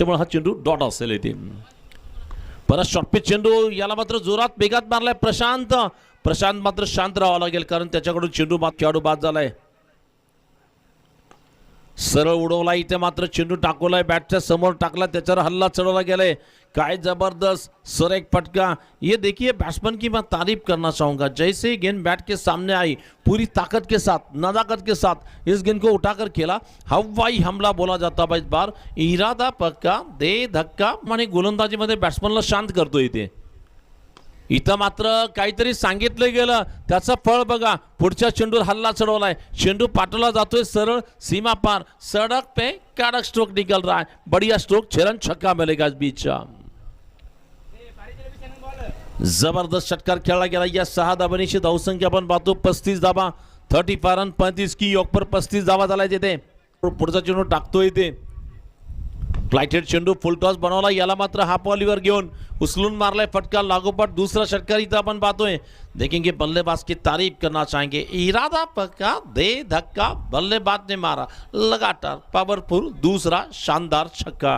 त्यामुळे हा चेंडू डॉट असेल इथे। परत शॉर्टपिच चेंडू, याला मात्र जोरात बेगात मारलाय प्रशांत मात्र शांत राहावं लागेल कारण त्याच्याकडून चेंडू खेळाडू बाद झालाय। सरळ उडवला इथे मात्र चेंडू टाकवलाय, बॅटच्या समोर टाकला, त्याच्यावर हल्ला चढवला गेलाय। काय जबरदस्त सर एक फटका। ये देखिए बैट्समैन की मैं तारीफ करना चाहूंगा, जैसे ही गेंद बैट के सामने आई पूरी ताकत के साथ नजाकत के साथ इस गेंद को उठाकर खेला। हवाई हमला बोला जाता है इस बार, इरादा पक्का दे धक्का आणि गोलंदाजीमध्ये बॅट्समनला शांत करतो इथे। इथं मात्र काहीतरी सांगितलं गेलं त्याचं फळ बघा, पुढच्या चेंडूवर हल्ला चढवलाय, चेंडू पाठवला जातोय सरळ सीमा पार, सड़क पे कडक स्ट्रोक निकल रहा है, बढ़िया स्ट्रोक, छरन छक्का मिलेगा इस बीच। जबरदस्त षटकार खेळला गेला या 6 धाबांची धावसंख्या आपण पाहतो 35 धाबा, 34 रन 35 की योग पर 35 धावा झालाय तिथे। पुढचा चेंडू टाकतोय इथे, फ्लाइटेड चेंडू फुल टॉस बनवला, याला मात्र हाफ वॉलीवर घेऊन उचलून मारलाय फटका लागोपाठ दुसरा षटकार इथं आपण पाहतोय। देखेंगे बल्लेबाज की तारीफ करना चाहेंगे, इरादा पक्का दे धक्का, बल्लेबाज ने मारा लगातार पावरफुल दूसरा शानदार छक्का।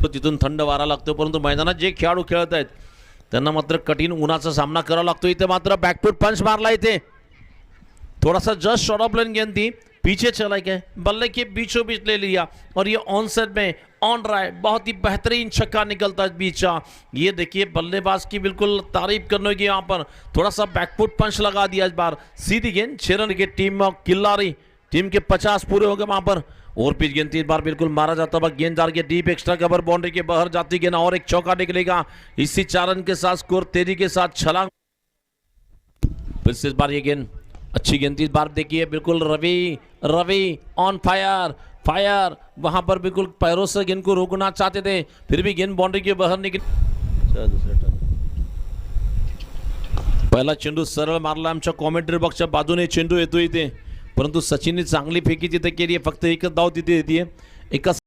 तो तिथून थंड वारा लागतो, परंतु मैदानात जे खेळाडू खेळत आहेत त्यांना मात्र कठीण उन्हाचा सामना करावा लागतो। इथे मात्र बॅकफुट पंच मारला, इथे थोड़ा सा जस्ट शॉर्ट ऑफ लाइन गेंद थी, पीछे चला गया, बल्ले के बीचों बीच ले लिया और ये ऑन साइड में ऑन रहा है, बहुत ही बेहतरीन छक्का निकलता है बीच। ये देखिए बल्लेबाज की बिल्कुल तारीफ करने की, यहाँ पर थोड़ा सा बैकफुट पंच लगा दिया इस बार, सीधी गेंद 6 रन की टीम किल्लारी, टीम के 50 पूरे हो गए वहां पर। और पिच गेंद 3 बार बिल्कुल मारा जाता हुआ, गेंद जा रही है डीप एक्स्ट्रा कवर बाउंड्री के बाहर जाती गेंद और एक चौका निकलेगा, इसी 4 रन के साथ स्कोर तेजी के साथ छलांग। फिर से इस बार ये गेंद अच्छी गेंद, इस बार देखिए बिल्कुल रवि ऑन फायर वहां पर बिल्कुल पैरों से गेंद को रोकना चाहते थे, फिर भी गेंद बाउंड्री के बाहर निकली। पहिला चेंडू सरळ मारला, आमच्या कॉमेंट्री बॉक्सच्या बाजूने चेंडू येतो इथे, परंतु सचिनने चांगली फेकी तिथे केली, फक्त एकच धाव तिथे येते एका